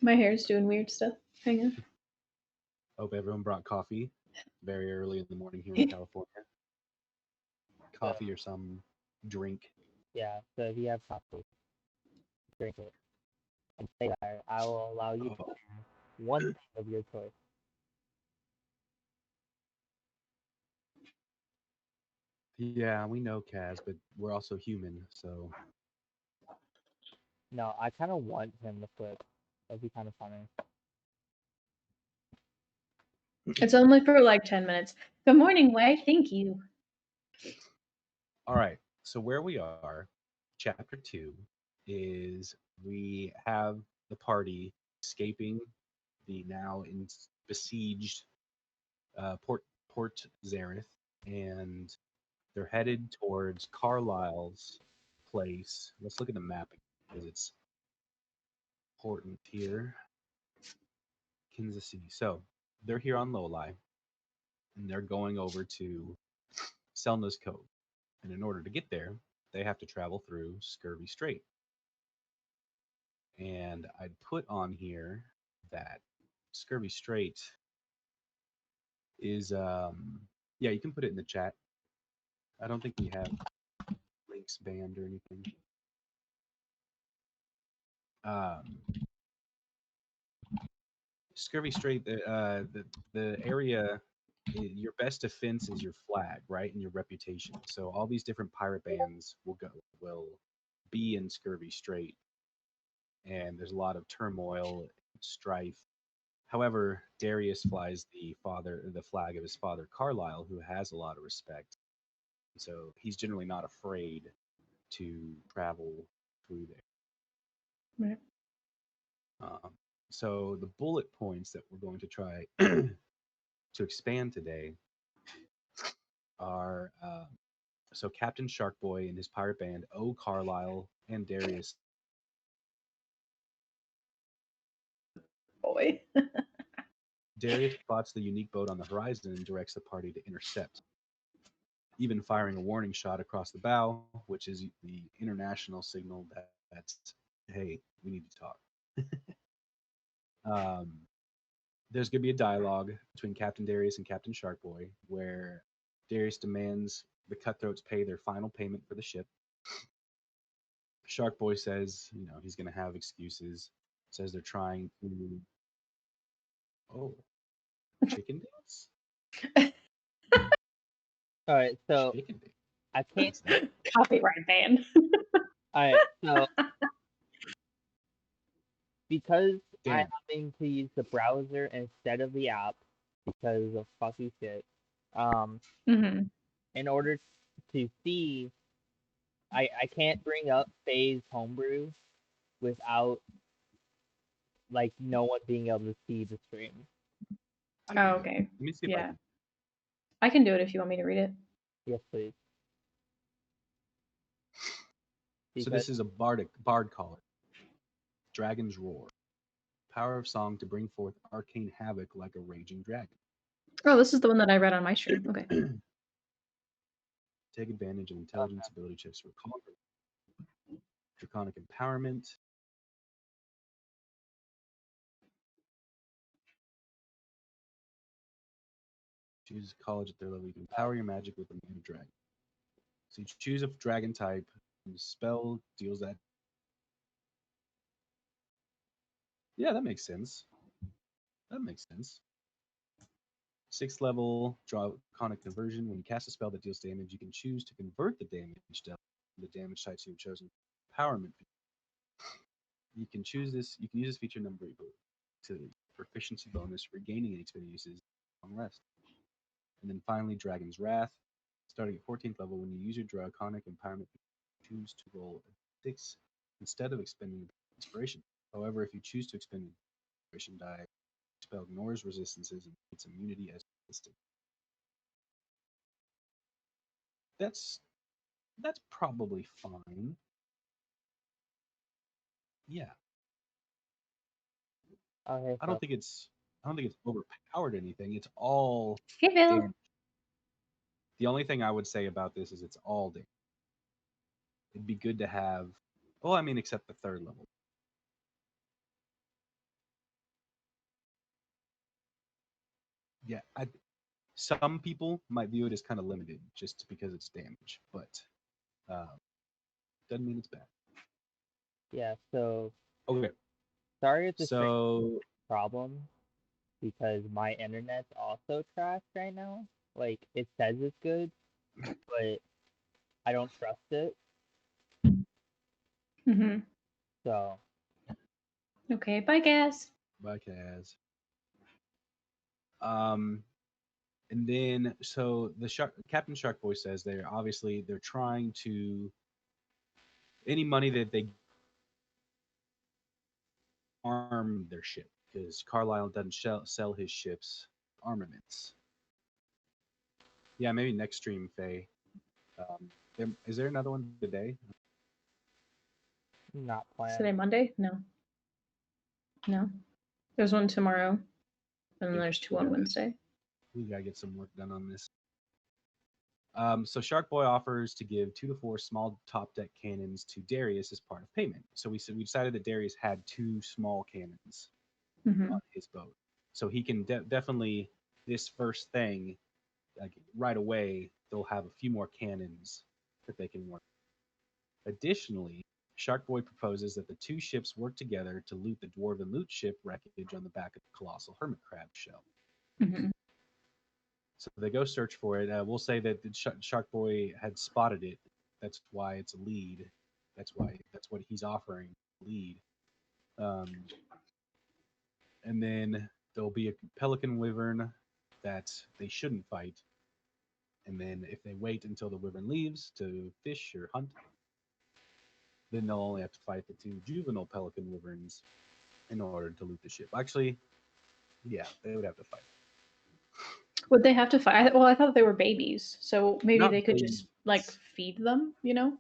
My hair's doing weird stuff. Hang on. Hope everyone brought coffee very early in the morning here in California. So, Coffee or some drink. yeah, so if you have coffee, drink it. And say that I will allow you to Oh, choose one thing of your choice. yeah, we know Kaz, but we're also human, so No, I kind of want him to flip. That'd be kind of funny. It's only for like 10 minutes. Good morning, Way. Thank you. all right. So where we are, chapter 2, is we have the party escaping the now besieged Port Zareth, and they're headed towards Carlisle's place. Let's look at the map because it's important here. Kenza Sea. So they're here on Lowline, and they're going over to Selna's Cove. And in order to get there, they have to travel through Scurvy Strait. And I'd put on here that Scurvy Strait is yeah, you can put it in the chat. I don't think we have links banned or anything. Um, Scurvy Strait, the area, your best defense is your flag, right, and your reputation. So all these different pirate bands will be in Scurvy Strait, and there's a lot of turmoil, strife. However, Darius flies the flag of his father Carlisle, who has a lot of respect. So he's generally not afraid to travel through there. Right. So the bullet points that we're going to try to expand today are so Captain Sharkboy and his pirate band, O. Carlisle, and Darius. Boy. Darius spots the unique boat on the horizon and directs the party to intercept, even firing a warning shot across the bow, which is the international signal that's, hey, we need to talk. There's going to be a dialogue between Captain Darius and Captain Sharkboy, where Darius demands the cutthroats pay their final payment for the ship. Sharkboy says, he's going to have excuses. Says they're trying to. Oh, chicken dance? All right, so Chicken dance. I can't. Copyright ban. All right, so because I'm Damn. having to use the browser instead of the app because of fussy shit, Mm-hmm. in order to see, I can't bring up Faye's Homebrew without like no one being able to see the stream. Oh, okay. Let me see if Yeah. I can do it if you want me to read it. Yes, please. So this is a bard caller. Dragon's Roar. Power of song to bring forth arcane havoc like a raging dragon. Oh, this is the one that I read on my stream. Okay. Take advantage of intelligence ability checks for draconic empowerment. Choose a college at their level. You can empower your magic with the name of dragon. So you choose a dragon type, and the spell deals that. Yeah, that makes sense. That makes sense. 6th level, draconic conversion. When you cast a spell that deals damage, you can choose to convert the damage to the damage types you've chosen. Empowerment. You can choose this. You can use this feature number to proficiency bonus for gaining HP uses on rest. And then finally, Dragon's Wrath. Starting at 14th level, when you use your draconic empowerment, choose to roll a 6 instead of expending inspiration. However, if you choose to expend inspiration die, the spell ignores resistances and its immunity as listed. That's probably fine. Yeah. Okay, I don't think it's overpowered anything. It's all Hey, Bill. damage. The only thing I would say about this is it's all damage. It'd be good to have, well, I mean, except the 3rd level. Yeah, some people might view it as kind of limited just because it's damage, but doesn't mean it's bad. Yeah, so Okay, sorry if the stream so problem because my internet's also trash right now. Like it says it's good, but I don't trust it. Mm-hmm. So Okay, bye, Gas. bye, Kaz. And then so the Captain Shark Boy says they're trying to any money that they arm their ship because Carlisle doesn't sell his ships armaments. Yeah, maybe next stream, Faye. Is there another one today? not planned. Today, Monday? No. No. There's one tomorrow, and then there's two on Wednesday. We gotta get some work done on this. So Shark Boy offers to give 2 to 4 small top deck cannons to Darius as part of payment. So we decided that Darius had 2 small cannons Mm-hmm. on his boat, so he can definitely this first thing, like right away, they'll have a few more cannons that they can work. Additionally, Shark Boy proposes that the 2 ships work together to loot the dwarven loot ship wreckage on the back of the colossal hermit crab shell. Mm-hmm. So they go search for it. We'll say that the Shark Boy had spotted it. That's why it's a lead. That's what he's offering, lead. And then there'll be a pelican wyvern that they shouldn't fight. And then if they wait until the wyvern leaves to fish or hunt, then they'll only have to fight the 2 juvenile pelican wyverns in order to loot the ship. Actually, yeah, they would have to fight. Would they have to fight? Well, I thought they were babies, so maybe Not they could just like babies. feed them, you know?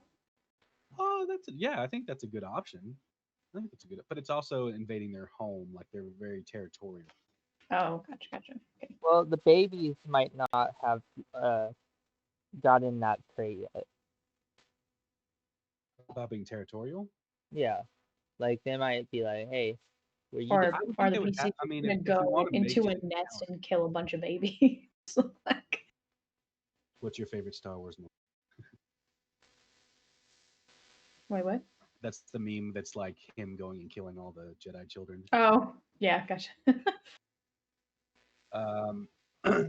Oh, I think that's a good option. I think it's a good, but it's also invading their home. Like they're very territorial. Oh, gotcha. Okay. Well, the babies might not have gotten that trait yet. About being territorial. Yeah, like they might be like, "Hey, were you?" Or I would are think the they would have. PCs I mean, gonna if we go want to make into a it nest count, and kill a bunch of babies? Like, what's your favorite Star Wars movie? wait, what? That's the meme. That's like him going and killing all the Jedi children. Oh, yeah, gotcha.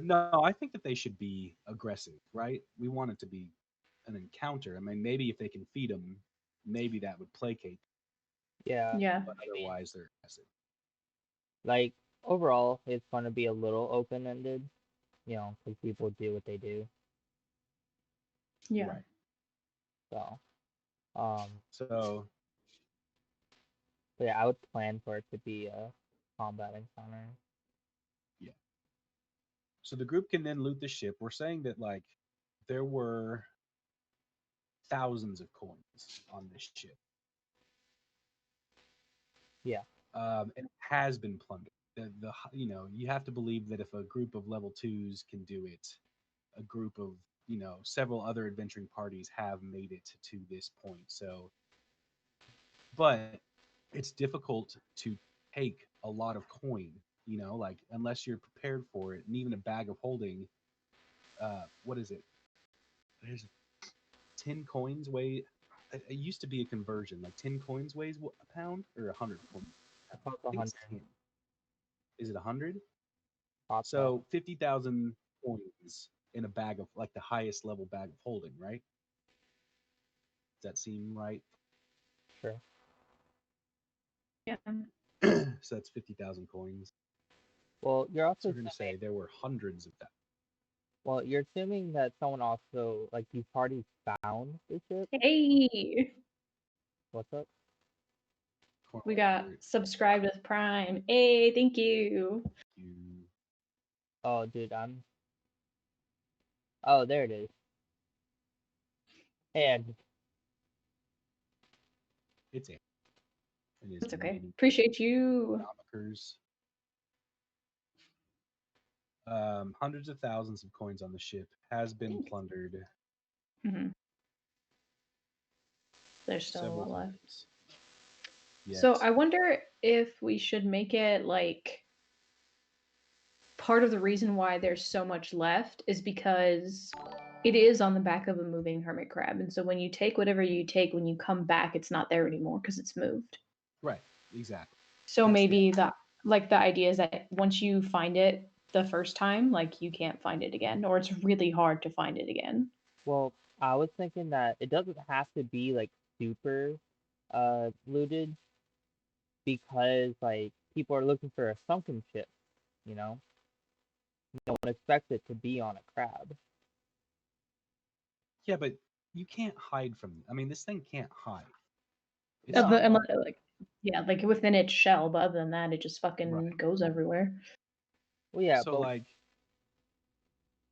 No, I think that they should be aggressive, right? We want it to be an encounter. I mean, maybe if they can feed them, maybe that would placate. Yeah, Yeah. But otherwise, they're aggressive. like overall, it's gonna be a little open ended, you know, because people do what they do. Yeah. Right. So, So but yeah, I would plan for it to be a combat encounter. yeah. So the group can then loot the ship. We're saying that like there were thousands of coins on this ship. Yeah, It has been plundered. The you have to believe that if a group of level 2s can do it, a group of several other adventuring parties have made it to this point. So, but it's difficult to take a lot of coin. Like unless you're prepared for it, and even a bag of holding. What is it? There's 10 coins weigh. It used to be a conversion. Like 10 coins weighs a pound or 100 coins. I thought I the think it's 100 10. Is it 100? thought that. So 50,000 coins in a bag of like the highest level bag of holding, right? Does that seem right? Sure. Yeah. So that's 50,000 coins. Well, you're So also we're going to say there were hundreds of that. well, you're assuming that someone also like these parties found the ship. Hey, What's up? we got subscribed with Prime. Hey, thank you. Oh, dude, Oh, there it is. And It's it. It is That's okay. many Appreciate you. economicers. Hundreds of thousands of coins on the ship has been plundered. Mm-hmm. There's still a Several lot left. times. Yes. So I wonder if we should make it like part of the reason why there's so much left is because it is on the back of a moving hermit crab. And so when you take whatever you take, when you come back, it's not there anymore because it's moved. Right. Exactly. So That's maybe the idea is that once you find it the first time, like you can't find it again, or it's really hard to find it again. Well, I was thinking that it doesn't have to be like super looted because like people are looking for a sunken ship, you know? No one expects it to be on a crab. Yeah, but you can't hide from. I mean, this thing can't hide. It's No. not Like within its shell, but other than that, it just fucking Right. goes everywhere. Well, yeah, so like.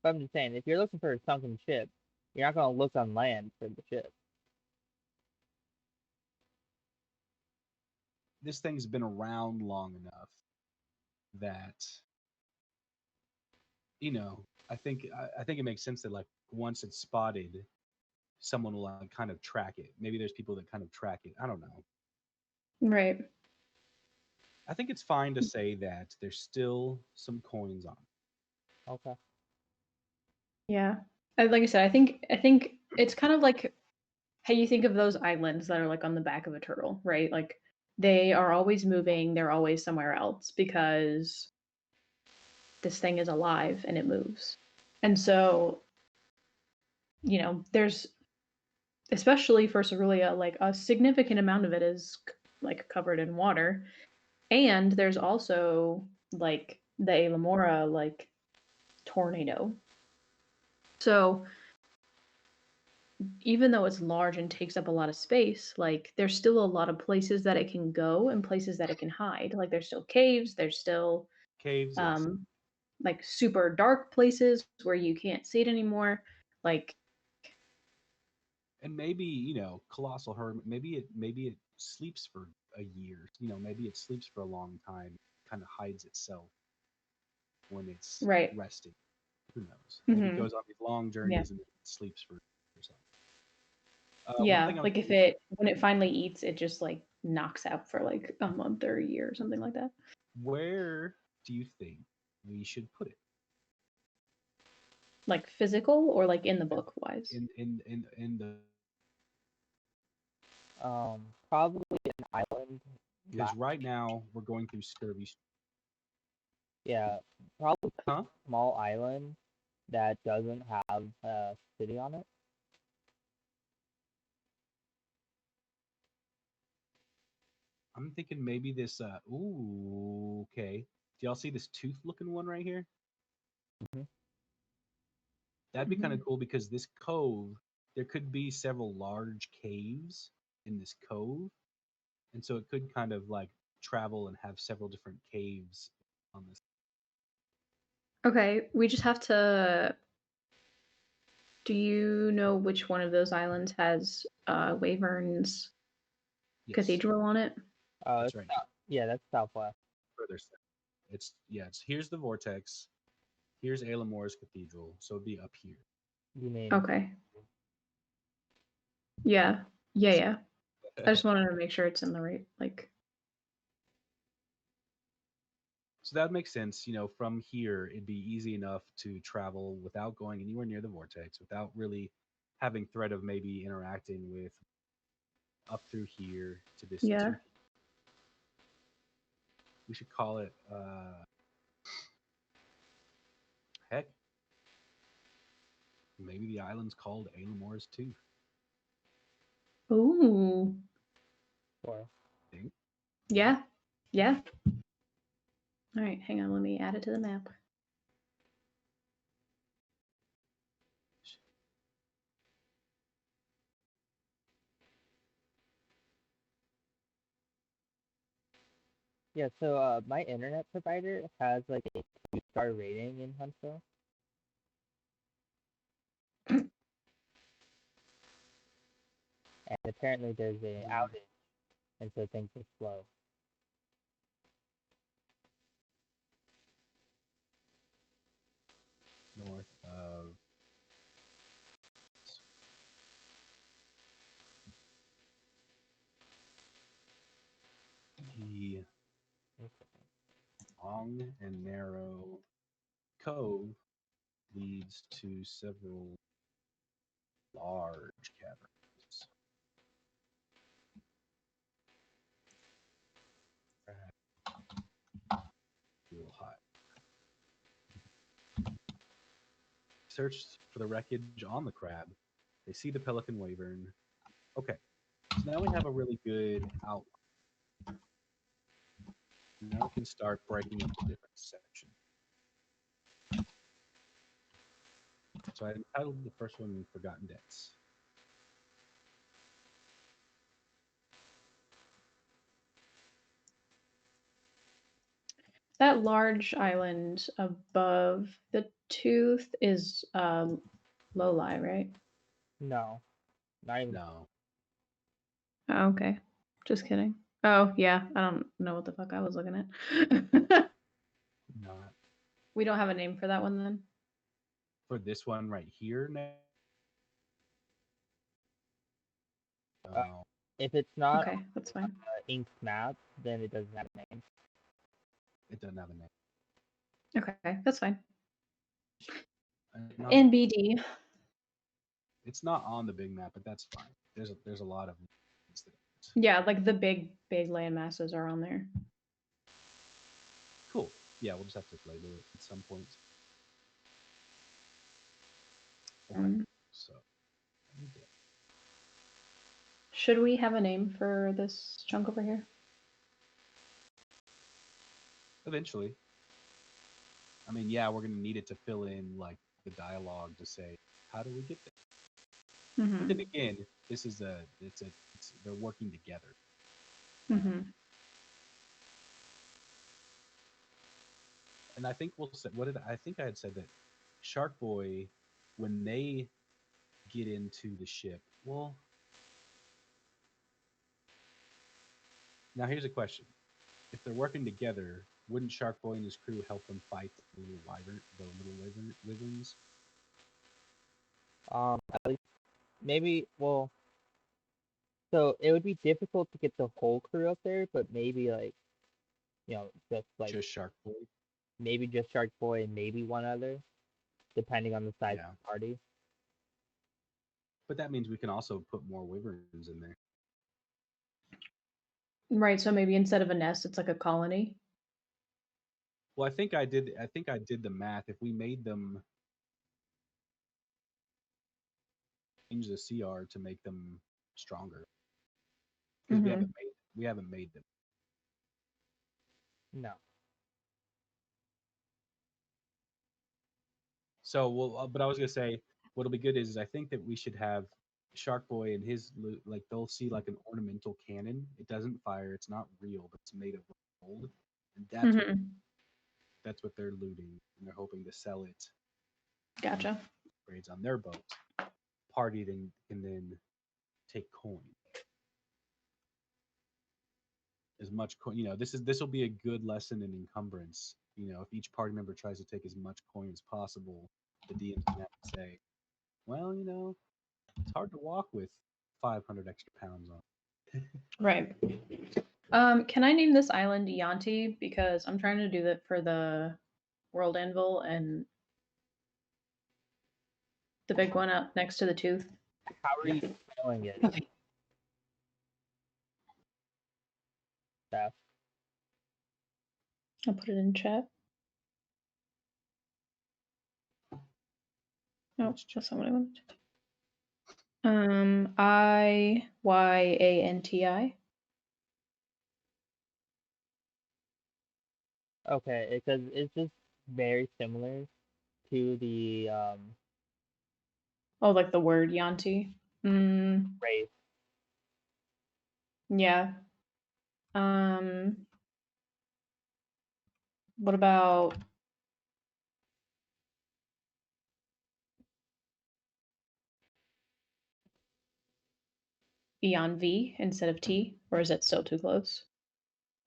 but I'm just saying, if you're looking for a sunken ship, you're not gonna look on land for the ship. This thing's been around long enough that I think it makes sense that like once it's spotted, someone will like kind of track it. Maybe there's people that kind of track it. I don't know. Right. I think it's fine to say that there's still some coins on it. Okay. Yeah. Like I said, I think it's kind of like how you think of those islands that are like on the back of a turtle, right? Like they are always moving, they're always somewhere else because this thing is alive and it moves. And so, there's especially for Cerulean, like a significant amount of it is like covered in water. And there's also like the Alamora like tornado. So even though it's large and takes up a lot of space, like there's still a lot of places that it can go and places that it can hide. Like there's still caves, there's still Caves, yes. like super dark places where you can't see it anymore. Like And maybe colossal hermit. Maybe it sleeps for a year. Maybe it sleeps for a long time. Kind of hides itself when it's right. resting. Who knows? Maybe it Mm-hmm. goes on these long journeys and it sleeps for or something. One Yeah, thing I was like when it finally eats, it just like knocks out for like a month or a year or something like that. Where do you think we should put it? Like physical or like in the book wise? In the Probably an island. because right now we're going through scurvy. Yeah, probably a Huh? small island that doesn't have a city on it. I'm thinking maybe this. Ooh, okay. Do y'all see this tooth-looking one right here? Mhm. That'd be kind of cool because this cove, there could be several large caves in this cove, and so it could kind of like travel and have several different caves on this. Okay, we just have to. Do you know which one of those islands has Wavern's Yes, cathedral on it? that's right. Yeah, that's southwest. Further south. It's here's the vortex. Here's Alamor's cathedral, so it'd be up here. You mean? Okay. Yeah. Yeah. I just wanted to make sure it's in the right like. So that would make sense. From here, it'd be easy enough to travel without going anywhere near the vortex, without really having threat of maybe interacting with up through here to this Yeah. tooth. We should call it heck. Maybe the island's called Alamor's Tooth. Ooh. Or Think? Yeah. Yeah. All right, hang on. Let me add it to the map. yeah, so my internet provider has like a 2-star rating in Huntsville. And apparently there's an outage, and so things are slow. North of the long and narrow cove leads to several large caverns. Real high. Search for the wreckage on the crab. They see the pelican wyvern. Okay, so now we have a really good outline. Now we can start breaking up the different sections. So I entitled the first one Forgotten Debts. That large island above the tooth is Loli, right? No, not even. No. Oh, okay. Just kidding. Oh, yeah. I don't know what the fuck I was looking at. Not. We don't have a name for that one then? For this one right here now? If it's not Okay, that's fine. Ink's map, then it doesn't have a name. It doesn't have a name. Okay, that's fine. Not, NBD. it's not on the big map, but that's fine. There's a lot of Yeah, like the big land masses are on there. Cool. Yeah, we'll just have to label it at some point. Okay, so should we have a name for this chunk over here? Eventually. I mean, yeah, we're gonna need it to fill in like the dialogue to say how do we get there. Mm-hmm. But then again, this is they're working together. Mm-hmm. And I think we'll say I think I had said that Shark Boy, when they get into the ship, well, now here's a question: if they're working together, wouldn't Shark Boy and his crew help them fight the little wyverns? At least maybe. Well, so it would be difficult to get the whole crew up there, but maybe like, Just Shark Boy. Maybe just Shark Boy and maybe one other, depending on the size of the party. But that means we can also put more wyverns in there. Right, so maybe instead of a nest, it's like a colony. Well, I think I did the math. If we made them change the CR to make them stronger, because we haven't made them. No. So but I was gonna say what'll be good is I think that we should have Shark Boy and his like they'll see like an ornamental cannon. It doesn't fire. It's not real, but it's made of gold, and that's what they're looting, and they're hoping to sell it. Gotcha. Grades on their boat. Party then can then take coin. As much coin, this will be a good lesson in encumbrance. If each party member tries to take as much coin as possible, the DM's gonna have to say, well, it's hard to walk with 500 extra pounds on. Right. Can I name this island Yanti? Because I'm trying to do that for the World Anvil and the big one up next to the tooth. How are you spelling it? Beth? I'll put it in chat. Oh, that's not what I wanted. Iyanti. Okay, because it's just very similar to the Oh, like the word Yanti. race. Yeah. What about Eon V instead of T, or is it still too close?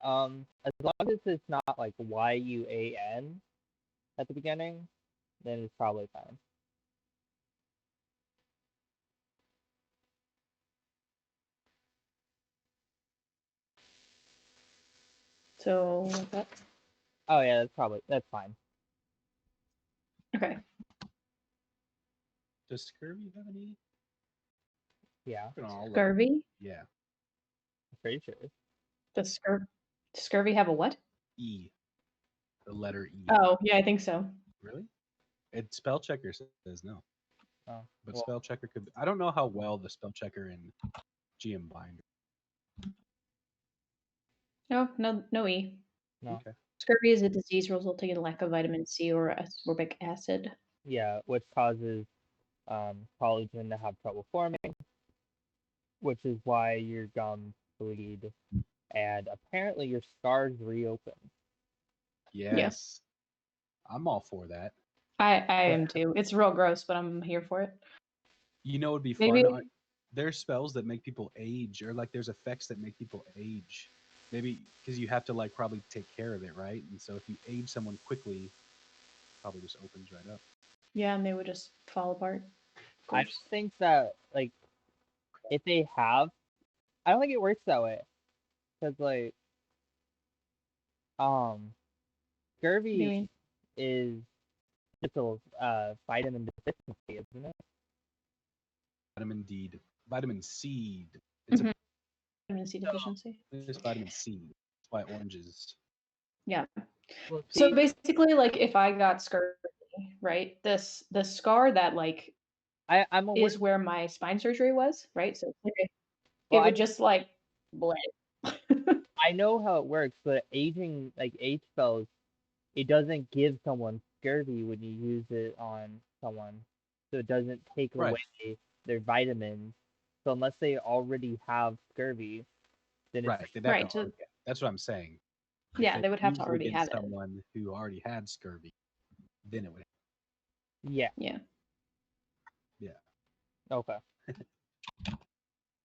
As long as it's not like YUAN at the beginning, then it's probably fine. So Oh yeah, that's fine. Okay. Does scurvy have an E? Yeah, Look at all of them. Scurvy? Yeah. I'm pretty sure. Does scurvy have a what? E. The letter E. Oh, yeah, I think so. Really? Spell checker says no. Oh, But well, spell checker could. I don't know how well the spell checker in GM Binder. No, no E. no. Okay. Scurvy is a disease resulting in lack of vitamin C or ascorbic acid. Yeah, which causes collagen to have trouble forming, which is why your gums bleed, and apparently your scars reopen. Yes. I'm all for that. I am too. It's real gross, but I'm here for it. You know, it'd be Maybe. fun. There's spells that make people age, or like there's effects that make people age. Maybe because you have to like probably take care of it, right? And so if you age someone quickly, probably just opens right up. Yeah, and they would just fall apart. Of I course. think that like if they have, I don't think it works that way, because like What do you scurvy mean? is just a vitamin deficiency, isn't it? Vitamin D, vitamin C. It's Mhm. Vitamin C So, deficiency. it's vitamin C. That's why oranges. Yeah. well, So see, basically, like if I got scurvy, right? The scar that like I'm aware. is where my spine surgery was, right? So it's like it Well, would just like bled. I know how it works, but aging, like age spells, it doesn't give someone scurvy when you use it on someone. So it doesn't take Right. away their vitamins. So unless they already have scurvy, then Right. it's They'd have to Right. So already- That's what I'm saying. If yeah, they would have to used it already have against it. someone who already had scurvy, then it would. yeah. Yeah. Yeah. Okay.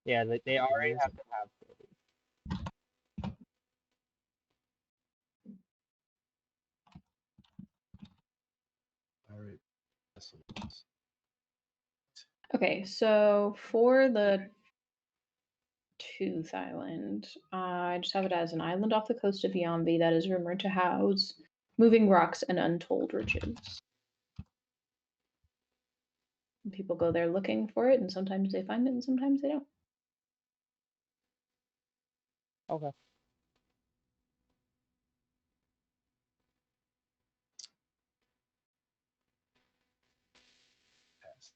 Yeah, they already have to have scurvy. All right. Vessels. Okay, so for the Tooth Island, I just have it as an island off the coast of Yambi that is rumored to house moving rocks and untold riches. And people go there looking for it, and sometimes they find it, and sometimes they don't. Okay. Pass.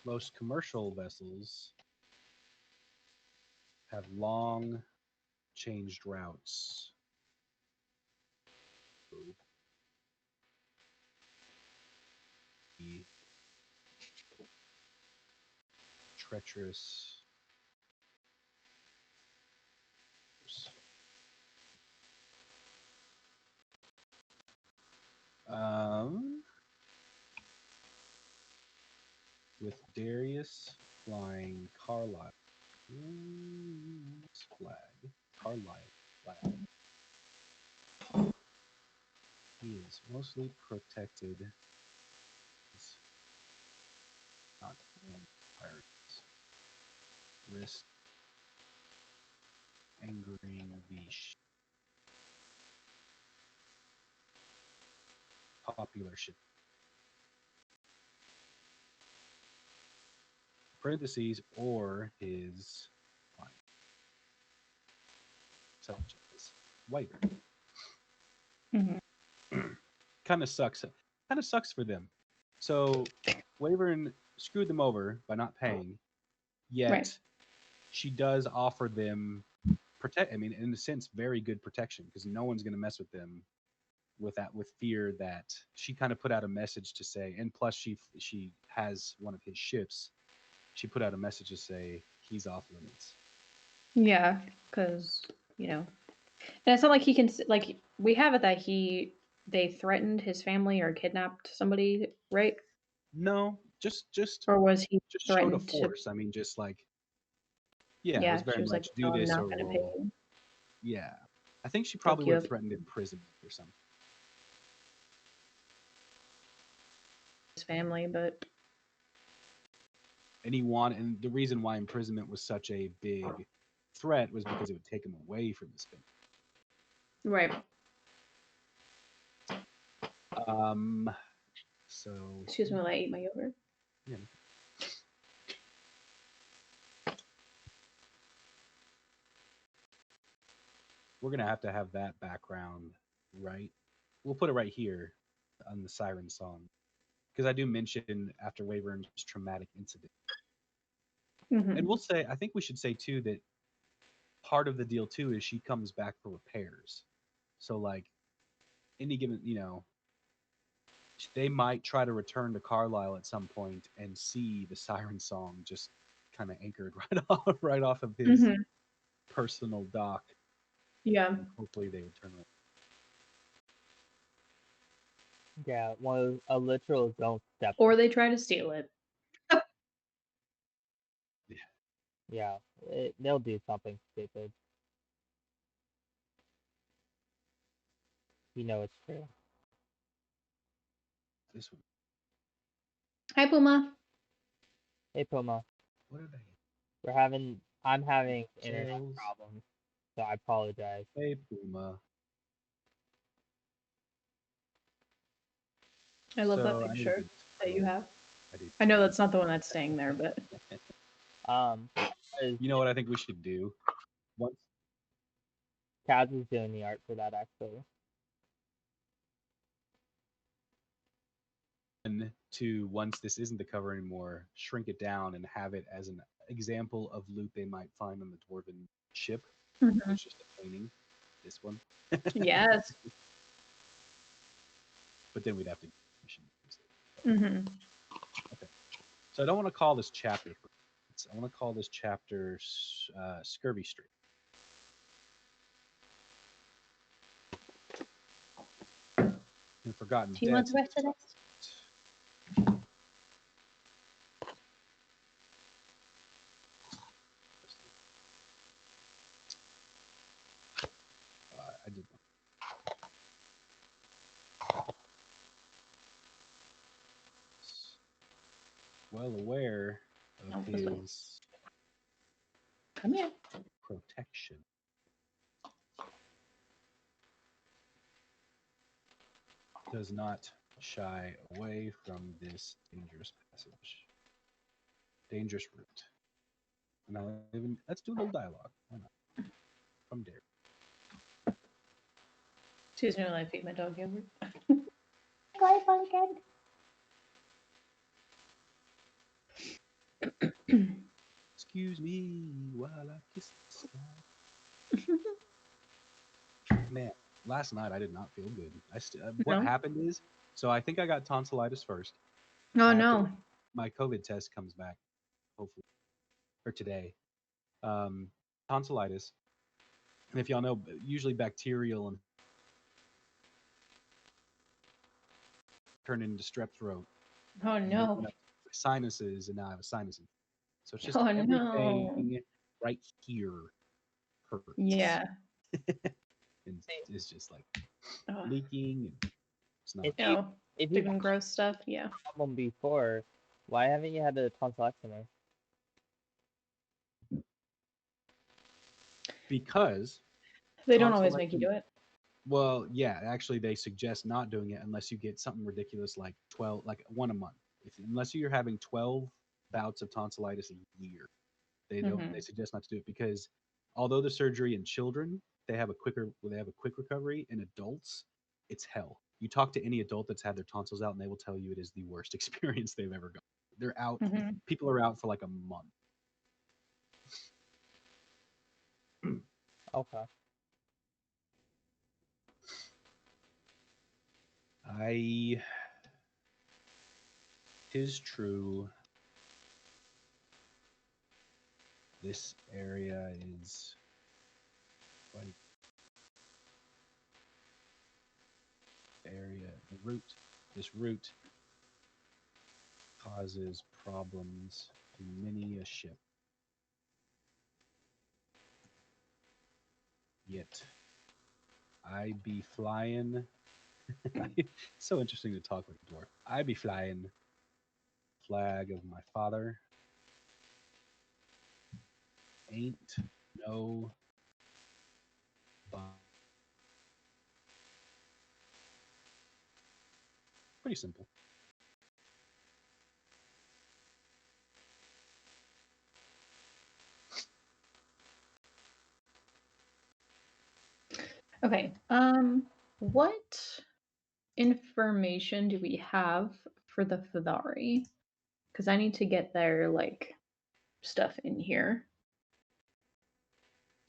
Most commercial vessels have long changed routes. The treacherous with Darius flying Carlisle flag. Carlisle flag. He is mostly protected. He's not pirates. Risk angering the popular ship. Parentheses or his line. Such as Wyvern. Kind of sucks. Kind of sucks for them. So Wyvern screwed them over by not paying. Yet Right. she does offer them protect. I mean, in a sense, very good protection because no one's going to mess with them with that, with fear that she kind of put out a message to say. And plus, she has one of his ships. She put out a message to say he's off limits. Yeah, because and it's not like he can like we have it that they threatened his family or kidnapped somebody, right? No, just Or was he showed a threatened to? force. I mean, just like yeah, it was Yeah, very she was like, much do "No, I'm this not or going to pay we'll you. yeah. I think she Fuck probably you would up." have threatened imprisonment or something. His family, but And the reason why imprisonment was such a big threat was because it would take him away from his family. right. So Excuse me while I eat my yogurt. yeah. We're gonna have to have that background, right? We'll put it right here on the siren song, because I do mention after Wavern's traumatic incident, Mm-hmm. and we'll say I think we should say too that part of the deal too is she comes back for repairs. So like any given, they might try to return to Carlisle at some point and see the siren song just kind of anchored right off of his Mm-hmm. personal dock. Yeah. And hopefully they return it. Yeah, a literal don't step. Or they try to steal it. Yeah, they'll do something stupid. You know it's true. This one. Hi, Puma. Hey Puma, What are they? I'm having internet Shells. problems, so I apologize. Hey Puma. I love that So I need a picture good that you have. I do. I know that's not the one that's staying there, but Because You know what I think we should do? Once Kaz is doing the art for that actually. once this isn't the cover anymore, shrink it down and have it as an example of loot they might find on the dwarven ship. Mhm. It's just a painting. This one. Yes. But then we'd have to. Mm-hmm. So I don't want to call this chapter. I want to call this chapter Scurvy Street. And Forgotten Do you want Dead. the rest of this? I did. Well aware of No, this way. his Come here. protection. Does not shy away from this dangerous passage. Dangerous route. And let's do a little dialogue. Why not? From Derek. Excuse me while I feed my dog yogurt. Hi, Pumpkin. Excuse me while I kiss the sky. Man, last night I did not feel good. What No? happened is, so I think I got tonsillitis first. Oh, After no. my COVID test comes back, hopefully, or today. Tonsillitis, and if y'all know, usually bacterial and turn into strep throat. Oh, And no. my sinuses, and now I have a sinus infection. So it's just Oh, everything no. right here hurts. Yeah. And it's just like Oh, leaking. And it's not. no. If you've Doing gross stuff. Yeah. had a problem before, why haven't you had a tonsillectomy? Because They don't always make you do it. well, yeah, actually, they suggest not doing it unless you get something ridiculous like 12, like one a month. Unless you're having 12 bouts of tonsillitis a year, they don't. Mhm. They suggest not to do it because although the surgery in children they have a quick recovery. In adults, it's hell. You talk to any adult that's had their tonsils out, and they will tell you it is the worst experience they've ever gone. They're out. Mhm. People are out for like a month. Okay. Tis true. This area is quite this route causes problems to many a ship. Yet I be flying. It's so interesting to talk with a dwarf. I be flying flag of my father. Ain't no pretty simple. Okay. What information do we have for the Fithari? Because I need to get their like stuff in here.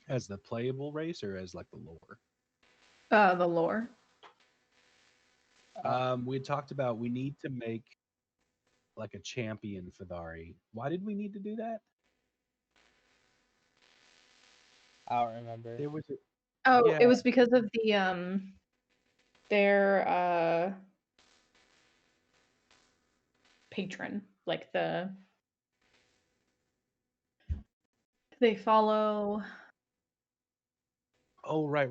As the playable race or as like the lore? The lore. We had talked about we need to make like a champion Fithari. Why did we need to do that? I don't remember. There was a, Oh, yeah. it was because of the their patron, like they follow Oh, right.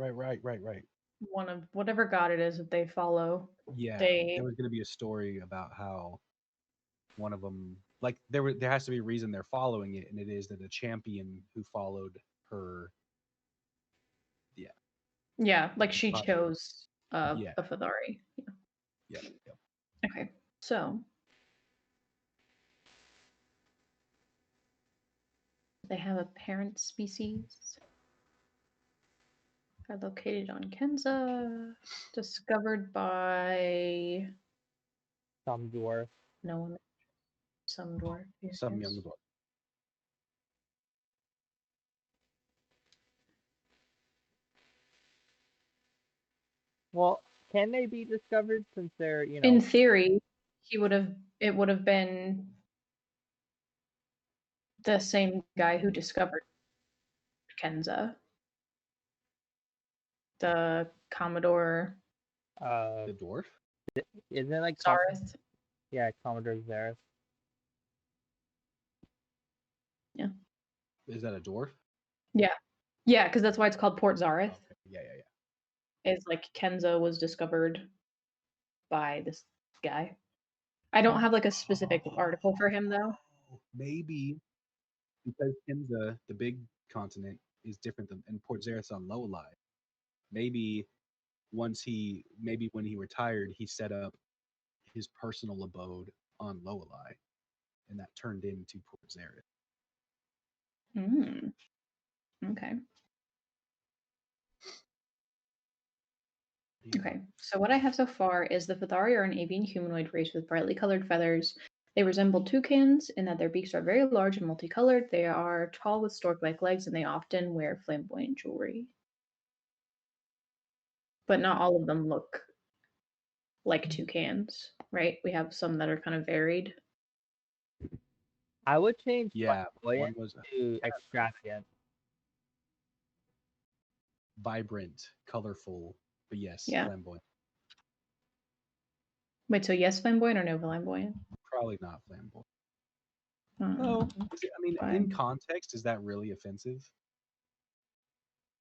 one of whatever god it is that they follow. Yeah, They there was going to be a story about how one of them, like there has to be a reason they're following it, and it is that a champion who followed her. yeah, like she But- chose Yeah. a Fithari. Yeah. Okay, so they have a parent species. Are located on Kenza, discovered by Some dwarf. no one, some dwarf. Some yes. young dwarf. Well, can they be discovered since they're, In theory, it would have been the same guy who discovered Kenza. The Commodore The dwarf? isn't it like Zareth. yeah, Commodore Zareth. Is that a dwarf? Yeah, because that's why it's called Port Zareth. Okay. Yeah. Is like Kenza was discovered by this guy. I don't have like a specific article for him though. Maybe because Kenza, the big continent, is different than and Port Zareth's on Lowline. Maybe when he retired, he set up his personal abode on Lowline, and that turned into Port Zareth. Okay. Yeah. Okay. So what I have so far is the Fithari are an avian humanoid race with brightly colored feathers. They resemble toucans in that their beaks are very large and multicolored. They are tall with stork-like legs, and they often wear flamboyant jewelry. But not all of them look like toucans, right? We have some that are kind of varied. I would change Yeah, one flamboyant was to extravagant. vibrant, colorful, but yes, Yeah. flamboyant. Wait, so yes flamboyant or no flamboyant? Probably not flamboyant. Oh, I mean, fine. in context, is that really offensive?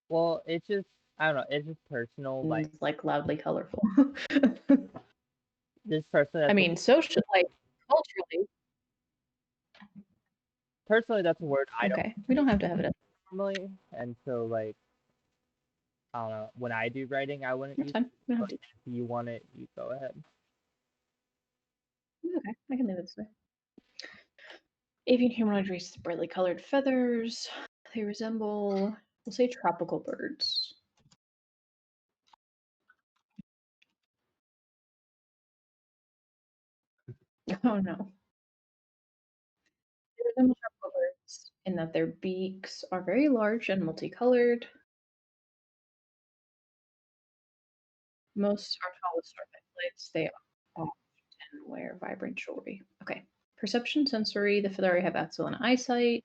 Well, it's just I don't know. It's just personal. Like loudly colorful. This person. I mean, social, like culturally. Personally, that's a word I don't Okay, we don't have to have it. normally, and so like I don't know. When I do writing, I wouldn't That's use. fine. We don't have But if you want it, you go ahead. Okay, I can leave it this way. Avian humanoid race with brightly colored feathers. They resemble, we'll say, tropical birds. Oh no. They resemble tropical birds in that their beaks are very large and multicolored. Most are tall with stork-like legs. They often wear vibrant jewelry. Okay. Perception, sensory. The Fithari have excellent eyesight.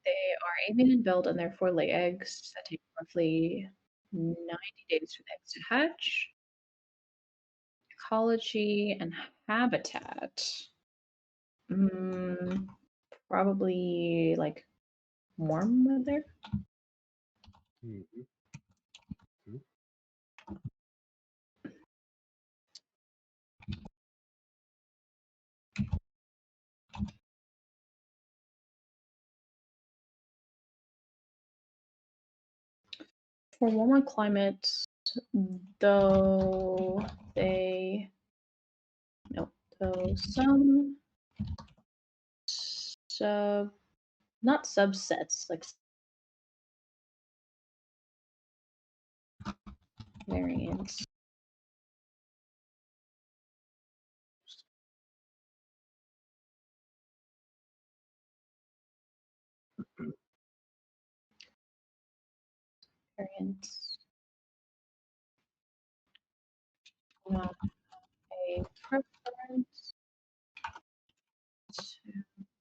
They are avian in build and therefore lay eggs that take roughly 90 days for the eggs to hatch. Ecology and habitat. Probably like warm weather. Mhm. For warmer climates, though some not subsets, like variants. Variants. Not a preference.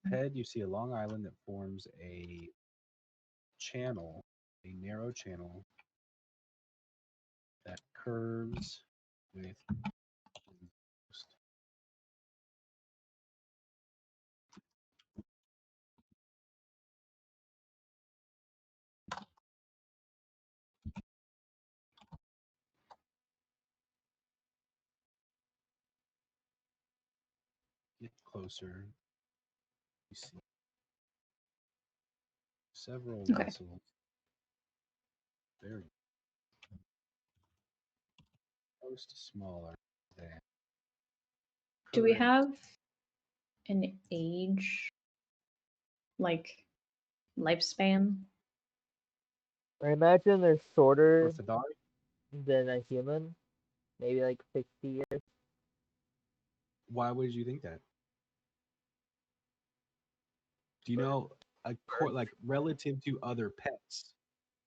Ahead, you see a long island that forms a channel, a narrow channel that curves with get closer. You see several Okay. vessels. Very most smaller than Do we current. have an age, like lifespan? I imagine they're shorter For Fedari? than a human, maybe like 60 years. Why would you think that? Do you know like relative to other pets?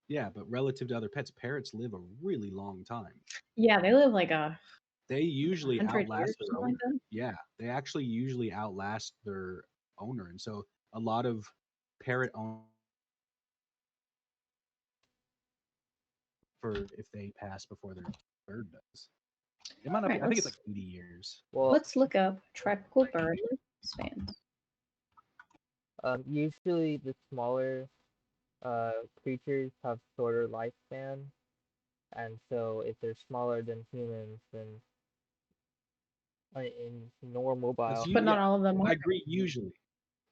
Yeah, but relative to other pets, parrots live a really long time. Yeah, they live like They usually 100 outlast years or their something owner. like that. Yeah, they actually usually outlast their owner, and so a lot of parrot owners, for if they pass before their bird does. It might not be. Right, I think it's like 80 years. Well, let's look up tropical bird lifespan. usually the smaller creatures have shorter lifespan, and so if they're smaller than humans, then in normal That's bio, But not yeah. all of them I are. agree. Usually,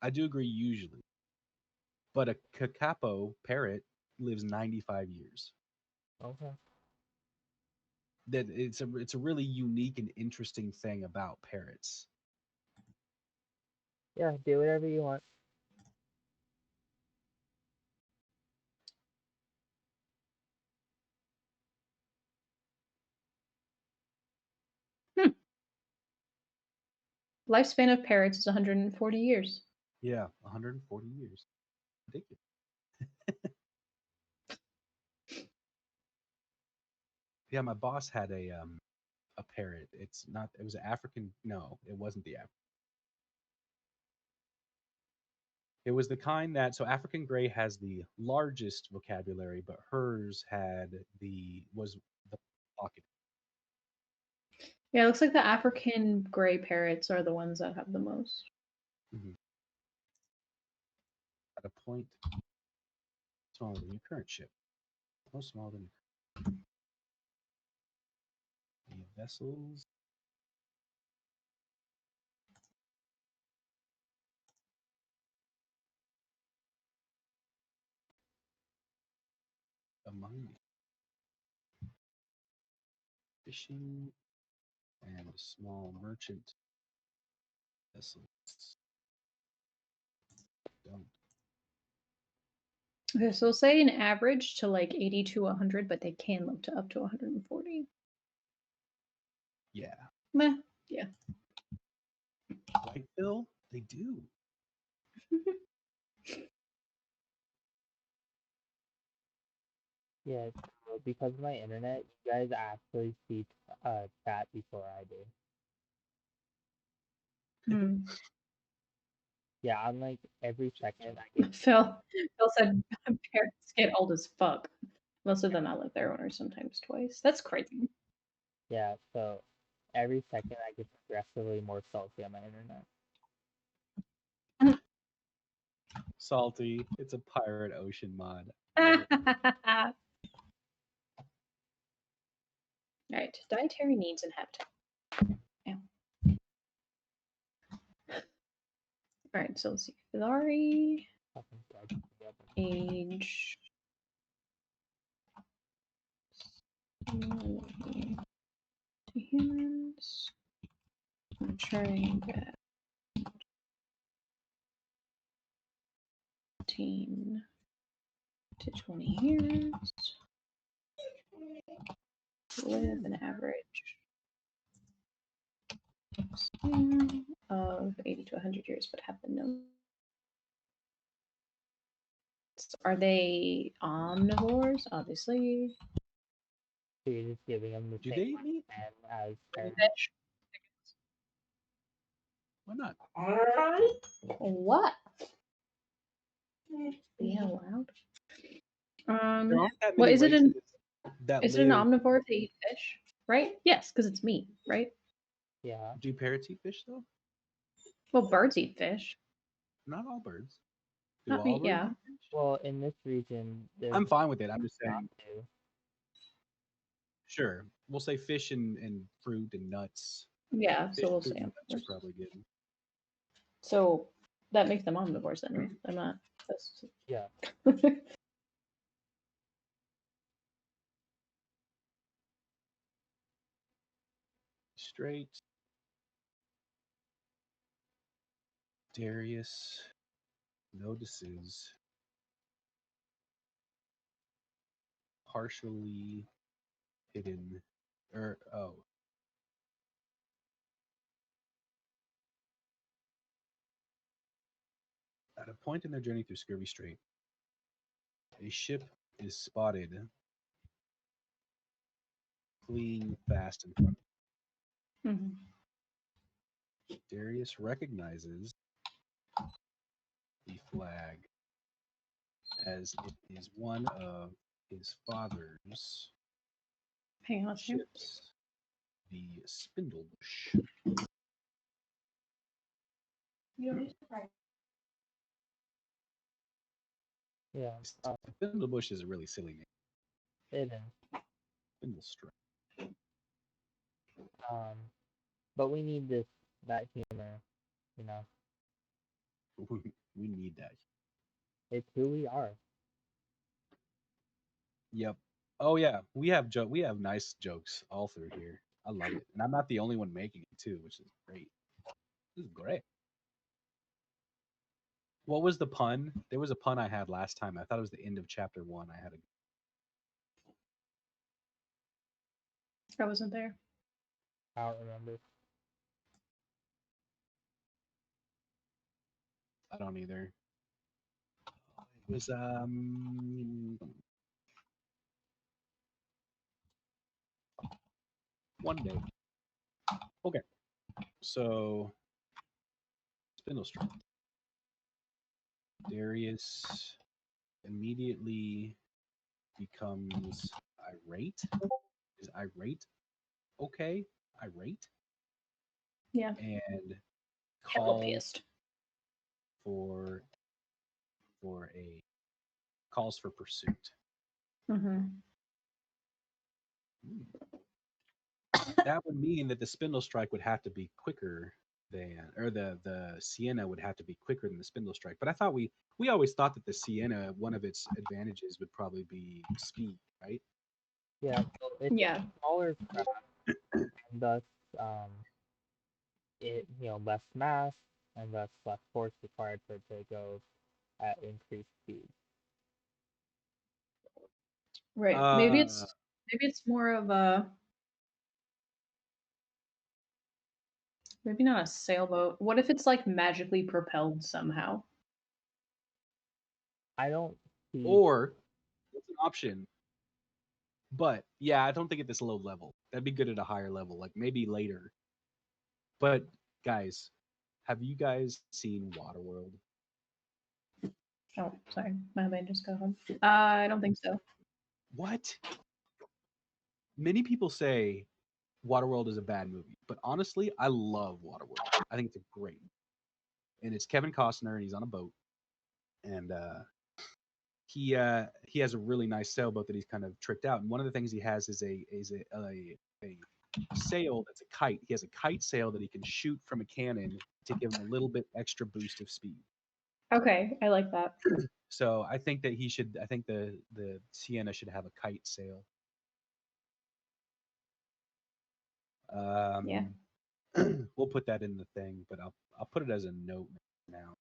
I do agree. Usually, but a kakapo parrot lives 95 years. okay. That it's a really unique and interesting thing about parrots. Yeah, do whatever you want. Lifespan of parrots is 140 years. Yeah, 140 years. Ridiculous. Yeah, my boss had a parrot. It's not. It was an African. No, it wasn't the African. It was the kind that so African gray has the largest vocabulary, but hers had was the pocket. Yeah, it looks like the African gray parrots are the ones that have the most. Mm-hmm. At a point smaller than your current ship. No smaller than the vessels. Among fishing and small merchant vessels. Don't. Okay, so say an average to like 80 to 100, but they can live to up to 140. Yeah. Meh. Yeah. Whitebill? They do. Yeah, so because of my internet, you guys actually see chat before I do. Hmm. Yeah, I'm like every second I get. Phil said parrots get old as fuck. Most of them outlive their owners sometimes twice. That's crazy. Yeah, so every second I get progressively more salty on my internet. Salty. It's a pirate ocean mod. All right, dietary needs and habitat. Yeah. All right, so let's see. Fidari, Fucking dead together. age. To humans. Maturing at 15 to 20 years. live an average span of 80 to 100 years, but have been known. Are they omnivores? Obviously. So you're just giving them the Do same they eat meat? lifespan as parents. Fish. Why not? What? Be allowed. There aren't that Well, many is it an that is it an live. omnivore if they eat fish? Right? Yes, because it's meat, right? Yeah. Do parrots eat fish though? Well, birds eat fish. Not all birds. Do Not all meat, birds yeah. eat fish? Well, in this region, there's I'm fine with it. I'm just not saying. to. Sure, we'll say fish and fruit and nuts. Yeah, Fish, so we'll fruit, say and nuts are omnivores. probably good. So that makes them omnivores then, right? I'm not. That's... Yeah. Straight. Darius notices partially hidden, at a point in their journey through Scurvy Strait, a ship is spotted fleeing fast in front. Mhm. Darius recognizes the flag as it is one of his father's Hang on a second. ships, the Spindlebush. Yeah. Spindlebush is a really silly name. It is. Spindlestrike. But we need that humor, you know. We need that. It's who we are. Yep. Oh yeah, we have nice jokes all through here. I love it, and I'm not the only one making it too, which is great. This is great. What was the pun? There was a pun I had last time. I thought it was the end of chapter 1. I had a. I wasn't there. I don't remember. I don't either. It was one day. Okay, so Spindlestrike. Darius immediately becomes irate. Is irate okay? Irate Yeah. and Hella calls pissed. for a calls for pursuit. Mm-hmm. That would mean that the Spindle Strike would have to be quicker than, or the Sienna would have to be quicker than the Spindle Strike. But I thought we always thought that the Sienna, one of its advantages would probably be speed, right? Yeah. So it's Yeah. a smaller craft, and thus less mass and thus less force required for it to go at increased speed. Right. Maybe it's more of a maybe not a sailboat. What if it's like magically propelled somehow? I don't see. Or it's an option. But yeah, I don't think at this low level. That'd be good at a higher level, like maybe later. But guys, have you guys seen Waterworld? Oh, sorry. My brain just got home. I don't think so. What? Many people say Waterworld is a bad movie, but honestly, I love Waterworld. I think it's a great movie. And it's Kevin Costner, and he's on a boat, and he has a really nice sailboat that he's kind of tricked out. And one of the things he has is a sail that's a kite. He has a kite sail that he can shoot from a cannon to give him a little bit extra boost of speed. Okay, I like that. So I think that he should. I think the Sienna should have a kite sail. Yeah. We'll put that in the thing, but I'll put it as a note now.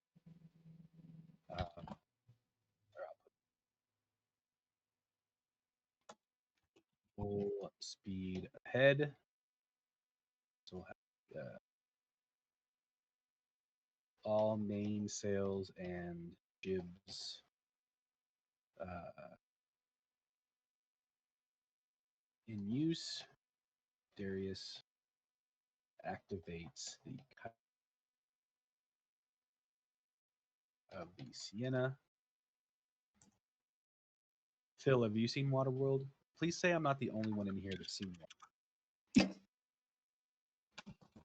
Full speed ahead. So we'll have all mainsails and jibs in use. Darius activates the kite of the Sienna. Phil, have you seen Waterworld? Please say I'm not the only one in here that's seen one.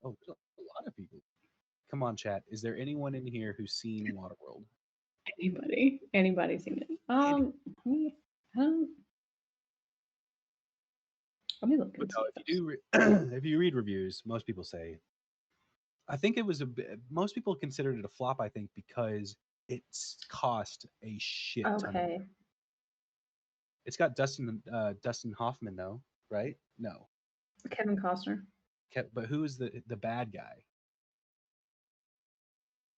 Oh, there's a lot of people. Come on, chat. Is there anyone in here who's seen Waterworld? Anybody seen it? Let me look. But no, if you if you read reviews, most people say. I think it was most people considered it a flop. I think because it's cost a shit ton. Okay. It's got Dustin Hoffman though, right? No. Kevin Costner. But who is the bad guy?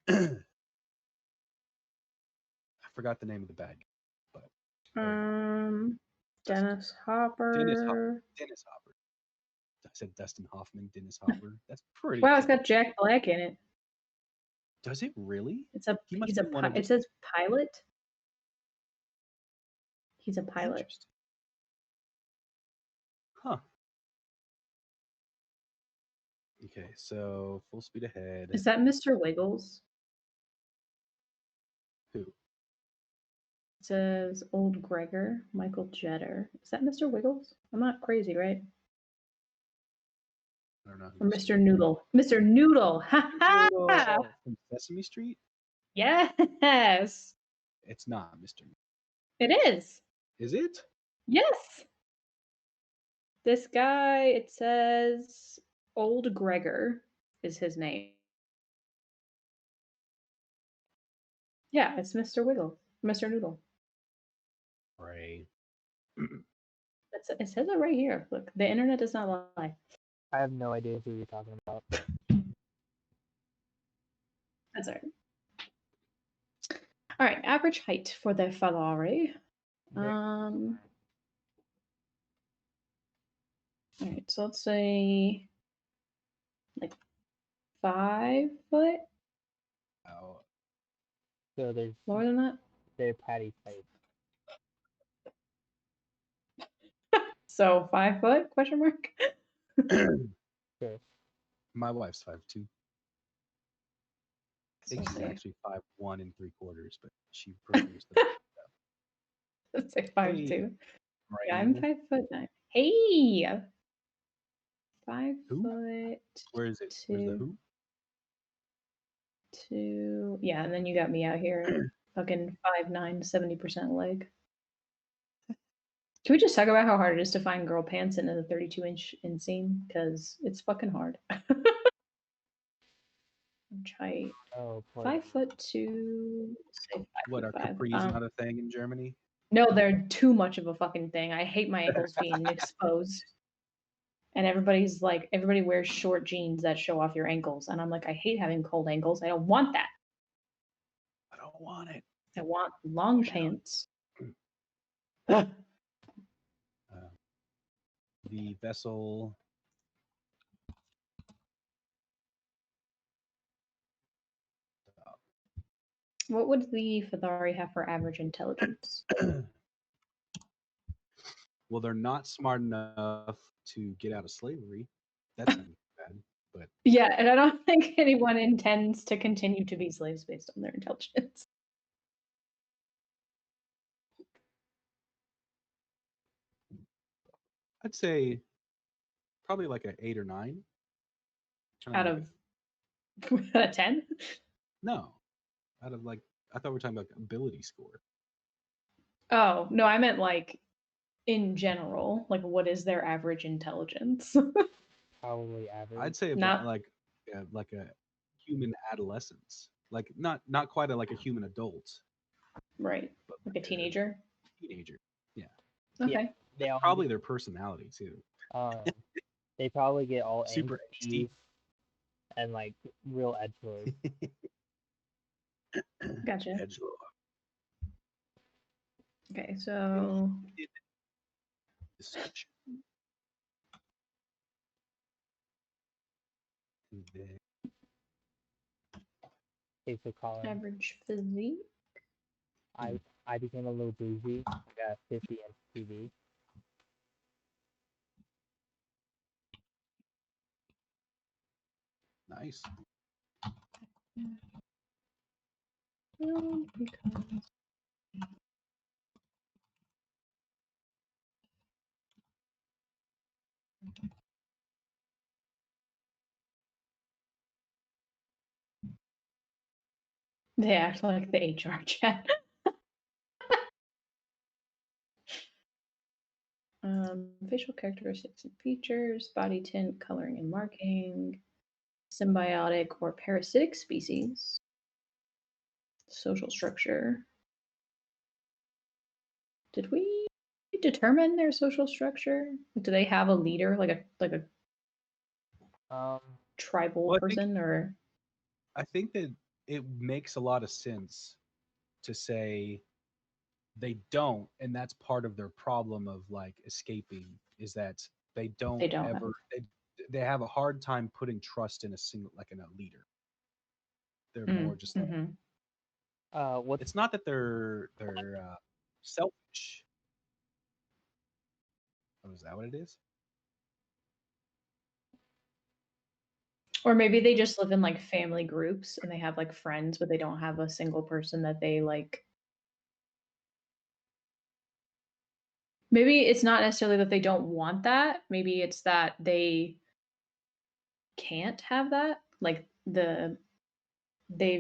I forgot the name of the bad guy. But Dennis Hopper. Dennis Hopper. I said Dustin Hoffman, Dennis Hopper. That's pretty. Wow, it's got Jack Black in it. Does it really? It says pilot. He's a pilot. Huh. Okay, so full speed ahead. Is that Mr. Wiggles? Who? It says Old Gregor, Michael Jetter. Is that Mr. Wiggles? I'm not crazy, right? I don't know. Or Mr. Noodle. Mr. Noodle. Ha ha! From Sesame Street? Yes. It's not Mr. Noodle. It is. Is it? Yes. This guy, it says Old Gregor is his name. Yeah, it's Mr. Wiggle. Mr. Noodle. Right. It says it right here. Look, the internet does not lie. I have no idea who you're talking about. That's all right. All right, average height for the Falari. All right, so let's say like 5 foot. Oh. So there's More than that. They're patty type. So 5 foot? Question mark. Sure. My wife's 5'2". I think she's Okay. actually 5'1 3/4", but she prefers the. Let's say 5'2". Right. Yeah, I'm 5'9". Hey, 5 Who? foot. Where is it? Where's the who? 2. Yeah, and then you got me out here, fucking 5'9", 70% leg. Can we just talk about how hard it is to find girl pants in a 32-inch inseam? Because it's fucking hard. Height. Oh, 5'2". Say 5'5". What, are capris not a thing in Germany? No, they're too much of a fucking thing. I hate my ankles being exposed. And everybody wears short jeans that show off your ankles. And I'm like, I hate having cold ankles. I don't want that. I don't want it. I want long pants. The vessel. What would the Fithari have for average intelligence? Well, they're not smart enough to get out of slavery. That's not bad, but yeah, and I don't think anyone intends to continue to be slaves based on their intelligence. I'd say probably like an 8 or 9. Out of 10? No, out of like I thought we were talking about ability score. Oh no, I meant like in general. Like, what is their average intelligence? Probably average. I'd say Not like a human adolescence, like not quite like a human adult, right, but like a teenager. Teenager, yeah. Okay. Yeah, they all Probably their personality too. They probably get all Super angsty and like real edgelords. Gotcha. Edgelord. Okay, so discussion. And then Okay, so Colin, Average physique. I became a little bougie. I got a 50-inch TV. nice. Because they act like the HR chat. Facial characteristics and features, body tint, coloring and marking, symbiotic or parasitic species, social structure. Did we determine their social structure? Do they have a leader, like a tribal Well, person, or? I think that it makes a lot of sense to say they don't, and that's part of their problem of like escaping is that they don't, They don't ever they have a hard time putting trust in a single like in a leader. They're more just like What it's not that they're selfish. Oh, is that what it is? Or maybe they just live in like family groups and they have like friends, but they don't have a single person that they like. Maybe it's not necessarily that they don't want that. Maybe it's that they can't have that. Like they've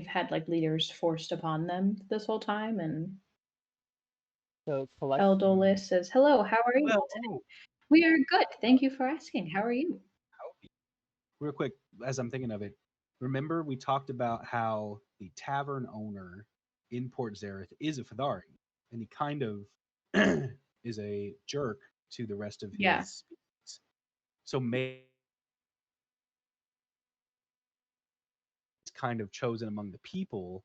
had like leaders forced upon them this whole time. And so collect Eldolis says, "Hello, how are you?" Well, We are good. Thank you for asking. How are you? real quick, as I'm thinking of it, remember we talked about how the tavern owner in Port Zareth is a Fadari, and he kind of is a jerk to the rest of his Yeah. species. So maybe it's kind of chosen among the people.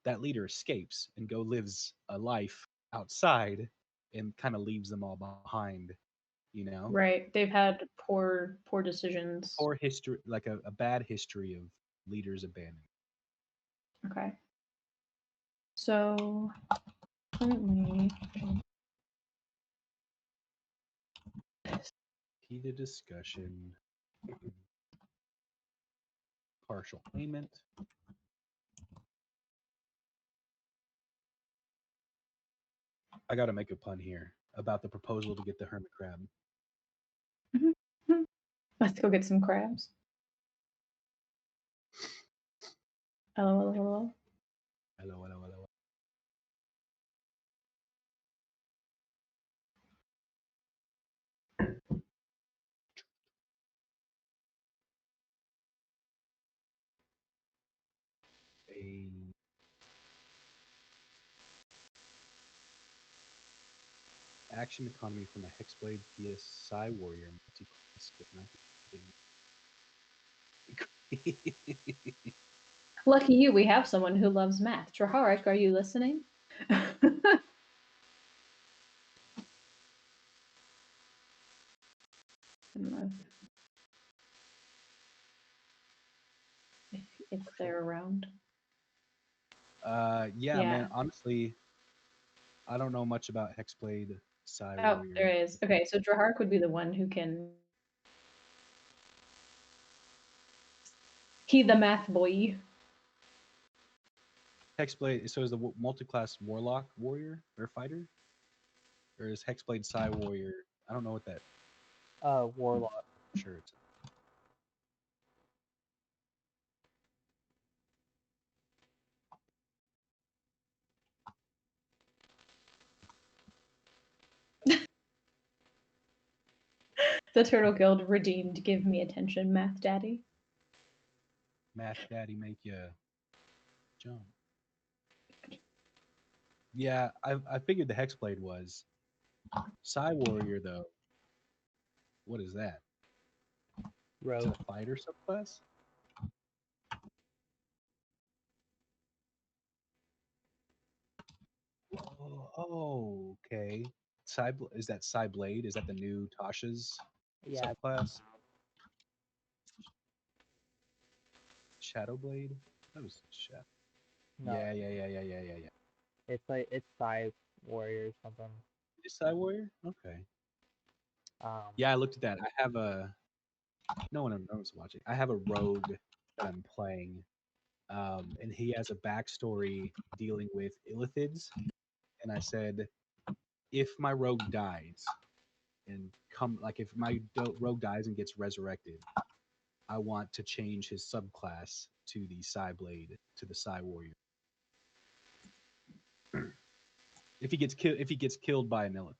That leader escapes and go lives a life outside and kind of leaves them all behind, you know? Right. They've had poor decisions. Or history, like a bad history of leaders abandoning. Okay. So currently Heated discussion. Partial payment. I got to make a pun here about the proposal to get the hermit crab. let's go get some crabs. LOL. Hello, hello, hello. A action economy from a Hexblade via Psy Warrior multi-class with 19. Lucky you, we have someone who loves math. Traharik, are you listening? I don't know if they're around. Yeah, man. Honestly, I don't know much about Hexblade Psy Oh, Warrior. there is. Okay, so Drahark would be the one who can. He the math boy. Hexblade. So is the multi-class Warlock Warrior or Fighter, or is Hexblade Psy Warrior? I don't know what that. Warlock. Sure, it's. The Turtle Guild redeemed. Give me attention, math daddy. Math Daddy make you jump. Yeah, I figured the Hexblade was. Psy Warrior though. What is that? Is Rogue. it a fighter subclass? Oh, okay. Is that Psy Blade? Is that the new Tasha's Yeah, subclass? Shadow Blade? That was Shadow. no, Yeah. it's Psy Warrior or something. Is Psy Warrior? Okay. Um, Yeah, I looked at that. I have no one knows watching. I have a rogue that I'm playing, and he has a backstory dealing with illithids. And I said, if my rogue dies, if my rogue dies and gets resurrected, I want to change his subclass to the Psy Blade, to the Psy Warrior. If he gets killed by an illithid.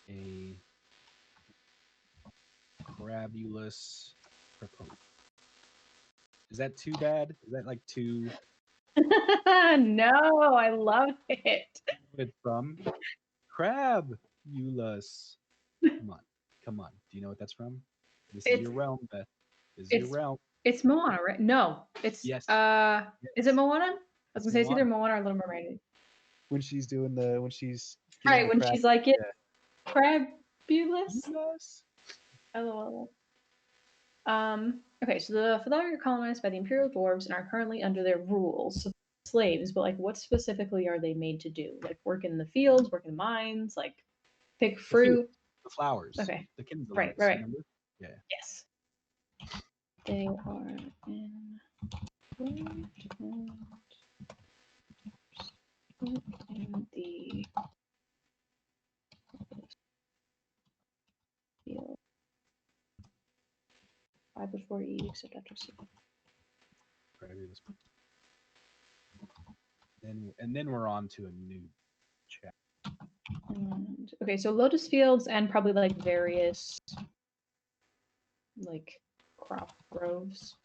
A Crabulous proposal. Is that too bad? Is that like too? No, I love it. It's from Crabulous. Come on. Do you know what that's from? This is your realm, Beth. This is your realm. It's Moana, right? No, it's Yes. Is it Moana? I was gonna say it's either Moana. Moana or Little Mermaid. When she's doing when she's Right, when she's like it crabulous. Yes. LOL. Okay, so the Feather are colonized by the Imperial Dwarves and are currently under their rules. So slaves, but like what specifically are they made to do? Like work in the fields, work in the mines, like pick fruit? The flowers. Okay. The Kenza Right. remember? Yeah. Yes. They are in the field. 5 before E, except after C. And then we're on to a new chapter. Okay, so lotus fields and probably like various like crop groves.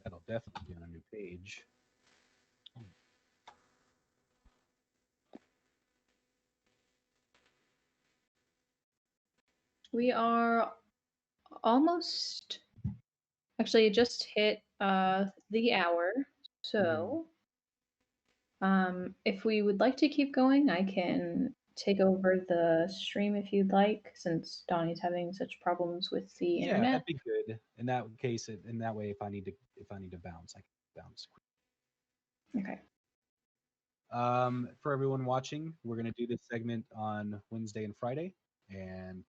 That'll definitely be on a new page. We are almost actually it just hit the hour. So if we would like to keep going, I can take over the stream if you'd like, since Donnie's having such problems with the internet. Yeah, that'd be good. In that case, in that way, if I need to bounce, I can bounce. Okay. For everyone watching, we're gonna do this segment on Wednesday and Friday, and